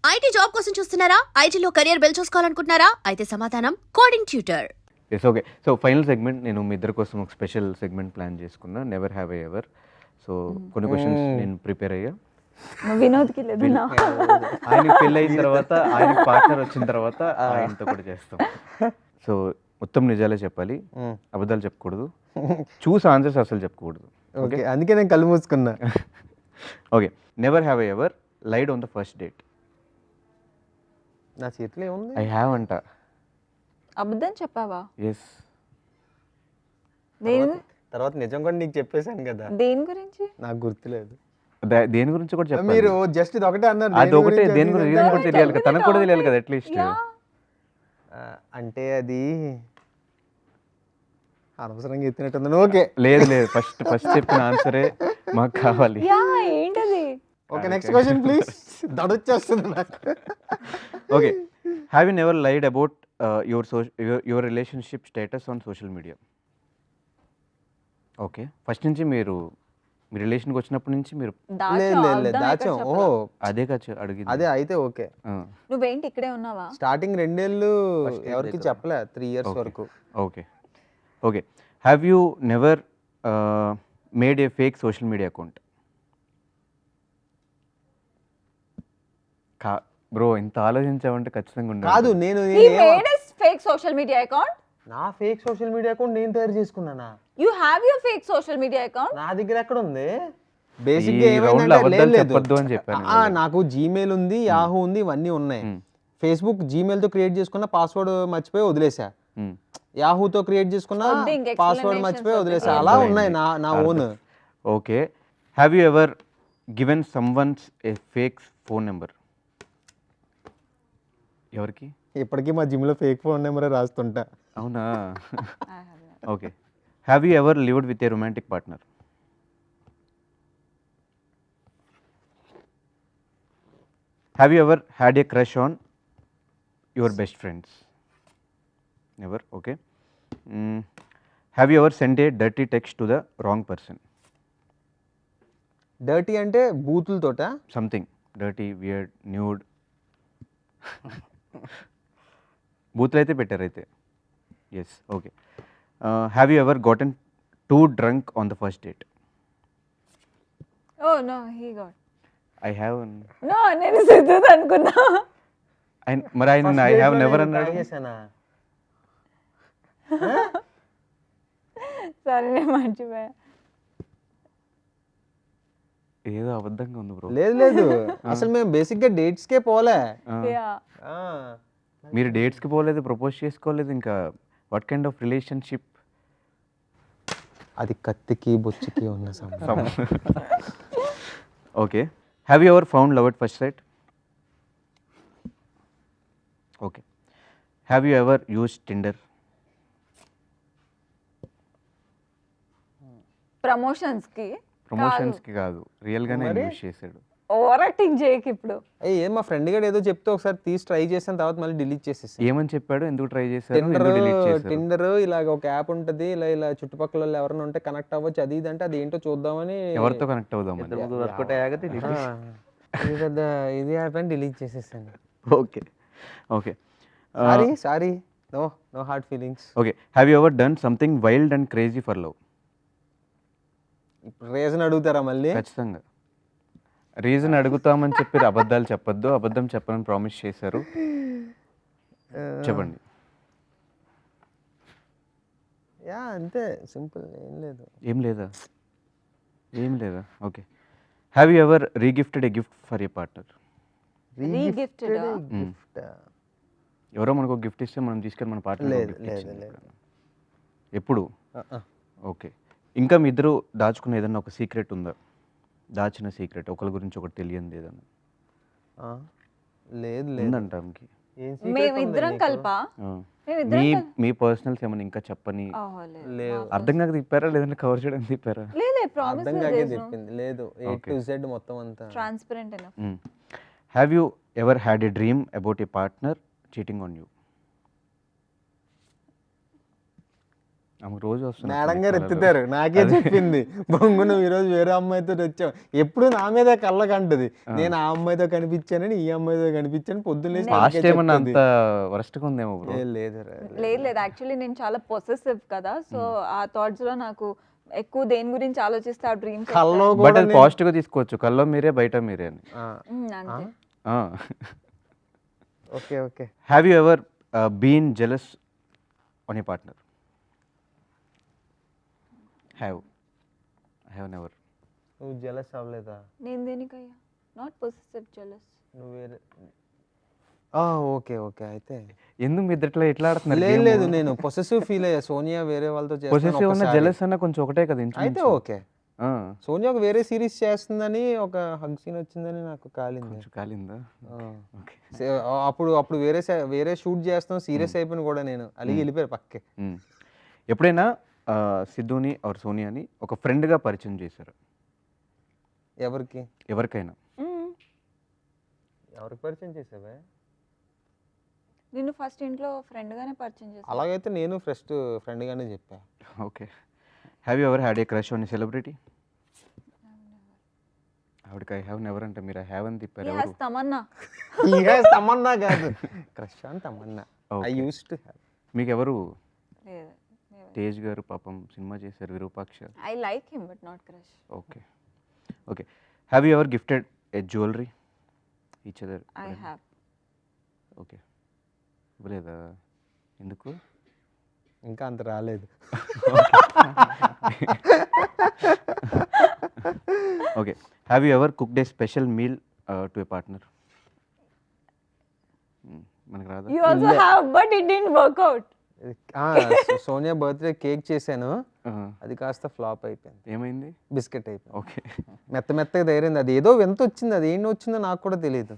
IT job కోసం చూస్తున్నారా? ఐటీలో కెరియర్ బిల్డ్ చూసుకోవాలనుకుంటున్నారా? అయితే సమాధానం coding tutor. Yes okay. So final segment నేను మీ ఇద్దరి కోసం ఒక స్పెషల్ సెగ్మెంట్ ప్లాన్ చేసుకున్నా, never have I ever. So కొన్ని క్వశ్చన్స్ నేను ప్రిపేర్ అయ్యా. వినోద్కి లేదు నా ఆయనకి పెళ్ళి అయిన తర్వాత, ఆయనకి పార్ట్నర్ వచ్చిన తర్వాత ఆయనతో కూడా చేస్తాం. సో మొత్తం నిజాలే చెప్పాలి, అబద్ధాలు చెప్పకూడదు, చూసి ఆన్సర్స్ అసలు చెప్పకూడదు. ఓకే, అందుకే నేను కళ్ళు మూసుకున్నా. Okay, never have I ever lied on the first date. నా చేతిలో ఏముంది? ఐ హ్యావ్ అంట. అబద్ధం చెప్పావా? ఎస్. దేని తర్వాత నిజం కూడా నీకు చెప్పేశాను కదా. దేని గురించి? నాకు గుర్తులేదు. దేని గురించి కూడా చెప్పాలి. మీరు జస్ట్ ఇది ఒకటే అన్నారు. అది ఒకటే, దేని గురించి రీజన్ కూడా తెలియాలి కదా, తనకు కూడా తెలియాలి కదా అట్లీస్ట్. అంటే అది అనవసరంగా ఎత్తినట్టుంది. ఓకే, లేదు లేదు, ఫస్ట్ చెప్పిన ఆన్సరే మాకు కావాలి. యా, ఏంటది? Okay, next question please. దడొచ్చేస్తుంది నాకు. Okay, have you never lied about your relationship status on social media? Okay, first నుంచి మీరు మీ రిలేషన్కి వచ్చినప్పటి నుంచి మీరు లేదు దాచాం. ఓహో, అదే కాదు అడిగింది. అదే అయితే ఓకే. నువ్వేంటి ఇక్కడే ఉన్నావా? స్టార్టింగ్ 2 ఏళ్ళు ఎవరికి చెప్పలే, 3 years వరకు. Okay okay, have you never made A fake social media account? Bro, ఇంత ఆలోచించావంటే ఖచ్చితంగా ఉండాలి. కాదు, He made a fake social media account. నా ఫేక్ సోషల్ మీడియా అకౌంట్ నేను తయారు చేసుకున్నానా? You have your fake social media account? నా దగ్గర ఎక్కడ ఉంది? ఈ బేసిక్ గా round లో అబద్ధాలు చెప్పొద్దు అని చెప్పాను. నాకు జీమెయిల్ ఉంది, యాహూ ఉంది, ఇవన్నీ ఉన్నాయి. ఫేస్బుక్ జీమెయిల్ తో క్రియేట్ చేసుకున్న పాస్వర్డ్ మర్చిపోయి వదిలేసా. యాహూతో క్రియేట్ చేసుకున్న పాస్వర్డ్ మర్చిపోయి వదిలేసా. అలా ఉన్నాయి నా own. Okay, have you ever given someone's A fake phone number? ఎవరికి? ఇప్పటికీ మా జిమ్ లో ఫేక్ ఫోన్ నెంబర్ రాస్తుంటా. అవునా? Okay, have you ever lived with a romantic partner? Have you ever had a crush on your best friends? Never. Okay, have you ever send a dirty text to the wrong person? Dirty అంటే బూతులతోట? Something dirty, weird, nude. బూతులు అయితే పెట్టారు అయితే. Yes. Okay, have you ever gotten too drunk on the first date? Oh no, he got. I have. No, నేను సిద్ధుది అనుకున్నా. మరి ఆయన ఐ హ్యావ్ నెవర్ అన్నాడు. సరే, నేను మర్చిపోయా. ఏదో అబద్ధంగా ఉంది బ్రో. లేదు అసలు మేము బేసిక్ గా డేట్స్ కే పోలే. మీరు డేట్స్కి పోలేదు, ప్రపోజ్ చేసుకోలేదు, ఇంకా వాట్ కైండ్ ఆఫ్ రిలేషన్షిప్ అది? కత్తికి బొచ్చుకి ఉన్న సంబంధం. Okay, have you ever found love at first sight? Okay, have you ever use Tinder? ప్రమోషన్స్కి కాదు, రియల్గానే యూజ్ చేశాడు. ఓవర్ యాక్టింగ్ చేయకు ఇప్పుడు. ఏం మా ఫ్రెండ్ గడు ఏదో చెప్తే ఒకసారి తీసి ట్రై చేసిన తర్వాత మళ్ళీ డిలీట్ చేసేసి. ఏమని చెప్పాడు? ఎందుకు ట్రై చేశారు? టిండర్ ఇలాగ ఒక యాప్ ఉంటది, ఇలా చుట్టుపక్కల వాళ్ళు ఎవరైనా ఉంటే కనెక్ట్ అవ్వచ్చు, అది ఇది అంటే అది ఏంటో చూద్దామని. ఎవరితో కనెక్ట్ అవుదామని పెద్ద ఇది యాప్ అని డిలీట్ చేసేసాను. Okay okay, sorry, no hard feelings. Okay, have you ever done something wild and crazy for love? ఇప్పుడు రీజన్ అడుగుతారా మళ్ళీ? ఖచ్చితంగా రీజన్ అడుగుతామని చెప్పి అబద్ధాలు చెప్పొద్దు, అబద్ధం చెప్పనని ప్రామిస్ చేశారు, చెప్పండి. యా, అంతే సింపుల్, ఏం లేదా? Okay, have you ever regifted a gift for a partner? ఎవరో మనకు ఒక గిఫ్ట్ ఇస్తే మనం తీసుకొని మన పార్ట్నర్ ఎప్పుడు? ఓకే, ఇంకా మీ ఇద్దరు దాచుకునే ఏదన్నా ఒక సీక్రెట్ ఉందా? దాచిన సీక్రెట్, ఒకరి గురించి ఒకటి తెలియదు ఏదన్నా? లేదంట. మేమిద్దరం కలిపా? మీ పర్సనల్స్ ఏమన్నా ఇంకా చెప్పని? అర్థం కాక తిప్పారా లేదంటే కవర్ చేయడానికి తిప్పారా? అర్థం కాకే చెప్పింది. లేదు, A to Z మొత్తం అంతా transparent enough. Have you ever had A dream about a partner cheating on you? ఆమె రోజు వస్తుంది మేడం గారు ఎత్తుతారు, నాకే చెప్పింది బొంగు నువ్వు ఈరోజు వేరే అమ్మాయితో వచ్చావు, ఎప్పుడు నా మీద కళ్ళకంటది. నేను ఆ అమ్మాయితో కనిపించానని ఈ అమ్మాయితో కనిపించాను పొద్దున్నే. పాస్ట్ ఏమన్నా అంత వరస్ట్గా ఉందేమో బ్రో? లేదు లేదు యాక్చువల్లీ నేను చాలా పొసెసివ్ కదా, సో ఆ థాట్స్ లో నాకు ఎక్కువ దేని గురించి ఆలోచిస్తే ఆ డ్రీమ్స్ కల్లో బట్ కూడా అది పాజిటివ్గా తీసుకోవచ్చు, కల్లో మీరే బయట మీరే అని. అంతే. Okay okay. Have you ever been jealous on a partner? Have never. నువ్వు జెలస్ అవ్వలేదా? నేను దేనికయ్యా? Not possessive, jealous. నువ్వు వేరే ఓకే ఓకే. అయితే ఎందుకు మీ ఇద్దట్లో ఎట్లా ఆడుతున్నారు? లేదు నేను పొసెసివ్ ఫీల్ అయ్యా. సోనియా వేరే వాళ్ళతో పొసెసివ్ ఉన్న జెలస్ అన్న కొంచెం ఒకటే కదా. అయితే ఓకే. సోనియా ఒక వేరే సిరీస్ చేస్తుందని ఒక హగ్ సీన్ వచ్చిందని నాకు కాలిందా? అప్పుడు వేరే షూట్ చేస్తాం, సీరియస్ అయిపోయిన కూడా నేను అలిగి వెళ్ళిపోయారు పక్కే. ఎప్పుడైనా సిద్ధుని ఆర్ సోనియాని ఒక ఫ్రెండ్గా పరిచయం చేశారు? ఎవరికైనా ఎవరికి పరిచయం చేసావే? నిన్ను ఫస్ట్ ఇంట్లో ఫ్రెండ్ గానే పరిచయం చేశాను. అలాగైతే నేను ఫస్ట్ ఫ్రెండ్ గానే చెప్పా. Okay. Have you ever had a crush on a celebrity? ఆవిడకి ఐ హ్యావ్ నెవర్ అంటే మీరు ఐ హ్యావ్ అని తిప్పారు. ఎవరు? తమన్నా. తమన్నా కాదు, క్రష్ అని Tamannaah. I use to have. మీకు ఎవరు? తేజ్ గారు పాపం సినిమా చేశారు Virupaksha. I like him but not crush. Okay okay. Have you ever gifted A jewellery each other? I have. Okay. ఇవ్వలేదా? ఎందుకు? ఇంకా అంత రాలేదు. Okay. Have you ever cooked A special meal to a partner? మనకు రాదా? You also have, but it didn't work out. Sonia birthday cake చేశాను, అది కాస్త ఫ్లాప్ అయిపోయింది. ఏమైంది? బిస్కెట్ అయిపోయింది. ఓకే. మెత్తగా తయారైంది. అది ఏదో ఎంత వచ్చింది, అది ఏంటి వచ్చిందో నాకు కూడా తెలియదు.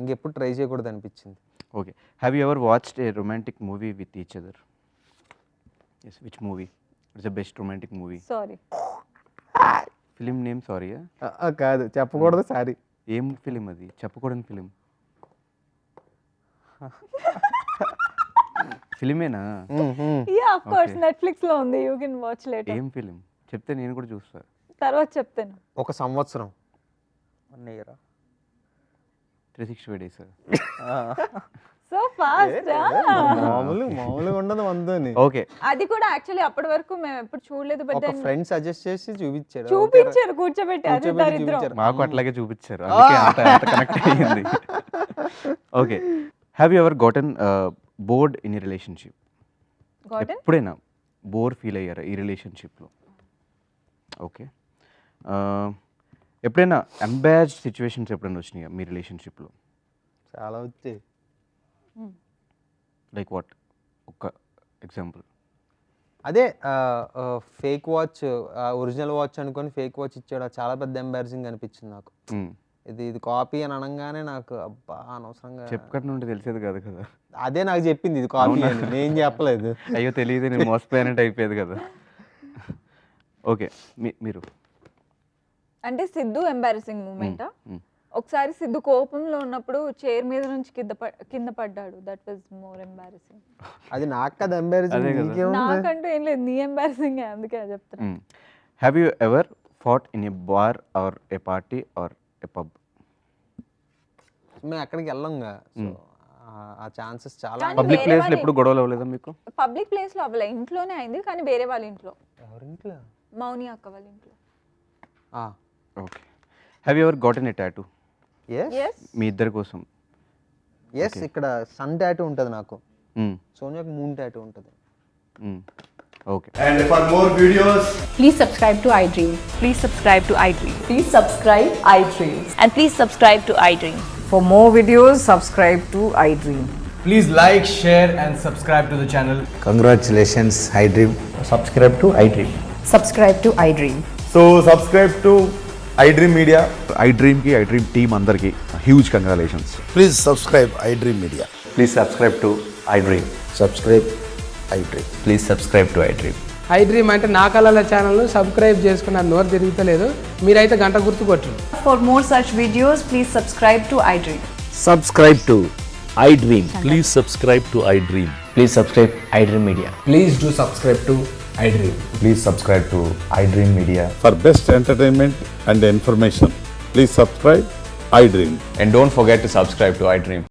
ఇంకెప్పుడు ట్రై చేయకూడదు అనిపించింది. Okay. Have you ever watched a romantic movie with each other? Yes. Which movie it's the best romantic movie? Sorry. Film name sorry? కాదు చెప్పకూడదు. సారీ. ఏం ఫిలిం అది? చెప్పకూడని ఫిలిం. ఫిలిమేనా? యా ఆఫ్ కోర్స్, నెట్ఫ్లిక్స్ లో ఉంది, యు కెన్ వాచ్ లేటర్. ఏం film చెప్తే నేను కూడా చూస్తా. తర్వాత చెప్తాను. ఒక సంవత్సరం. 1 year 365 days. So fast. మామూలుగా ఉండదు వందని. ఓకే. అది కూడా యాక్చువల్లీ అప్పటి వరకు మేము ఎప్పుడు చూడలేదు, బట్ ఒక ఫ్రెండ్ సజెస్ట్ చేసి చూపించారు కూర్చోబెట్టి. అది దరిద్రం. మాకు అట్లాగే చూపించారు, అందుకే అంత కనెక్ట్ అయ్యింది. Okay. Have you ever గాటన్ board in a relationship? ఎప్పుడైనా బోర్ ఫీల్ అయ్యారా ఈ రిలేషన్షిప్లో? ఓకే. ఎప్పుడైనా ఎంబారస్డ్ సిచ్యువేషన్స్ ఎప్పుడైనా వచ్చినాయా మీ రిలేషన్షిప్లో? చాలా వచ్చాయి. Like what? ఒక ఎగ్జాంపుల్. అదే ఫేక్ వాచ్, ఒరిజినల్ వాచ్ అనుకొని ఫేక్ వాచ్ ఇచ్చాడు. చాలా పెద్ద ఎంబారసింగ్ అనిపించింది నాకు. ఇది కాపీ అని అనగానే నాకు అబ్బా అనవసరంగా. చెప్పకటి నుండి తెలిసేది కాదు కదా. అదే నాకు చెప్పింది ఇది కాపీ అని, నేను చెప్పలేదు. అయ్యో తెలియదు, నేను మోసపోయానంటే అయిపోయేది కదా. ఓకే. మీరు అంటే సిద్ధు ఎంబారసింగ్ మూమెంట్. ఒకసారి సిద్ధు కోపంలో ఉన్నప్పుడు చైర్ మీద నుంచి కింద పడ్డాడు. That was more embarrassing. అది నాకు కదా ఎంబారసింగ్. నాకంటూ ఏం లేదు, నీ ఎంబారసింగ్, అందుకే చెప్తాను. Have you ever fought in a bar or a party or a pub? మేము అక్కడికి వెళ్ళంగా, ఆ ఛాన్సెస్ చాలా. పబ్లిక్ ప్లేస్ లో ఎప్పుడు గొడవలు అవ్వలేదా మీకు? పబ్లిక్ ప్లేస్ లో అవ్వలే, ఇంట్లోనే అయింది, కానీ వేరే వాళ్ళ ఇంట్లో. ఎవరింట్లో? మౌని అక్క వాళ్ళ ఇంట్లో. Okay. Have you ever గాటన్ A tattoo? Yes. మీ ఇద్దరి కోసం? ఎస్. ఇక్కడ సన్ టాటూ ఉంటుంది నాకు, సోనియాకి మూన్ టాటూ ఉంటుంది. Okay. And for more videos, Please subscribe to iDream. Please subscribe to iDream. Please subscribe iDream. And please subscribe to iDream. For more videos, subscribe to iDream. please like, share and subscribe to the channel. Congratulations, iDream. Subscribe to iDream. Subscribe to iDream. So subscribe to iDream Media. iDream ki iDream team andarki huge congratulations. Please subscribe iDream Media. Please subscribe to iDream. Subscribe iDream. Please subscribe to iDream. iDream అంటే నా కళల ఛానల్ను subscribe చేసుకున్న నోరు తిరుగుతలేదు, మీరైతే గంట గుర్తు కొట్టండి. For more such videos, please subscribe to iDream. Subscribe to iDream. Please subscribe to iDream. Please subscribe iDream Media. Please do subscribe to iDream. Please subscribe to iDream Media. For best entertainment and information, please subscribe iDream. And don't forget to subscribe to iDream.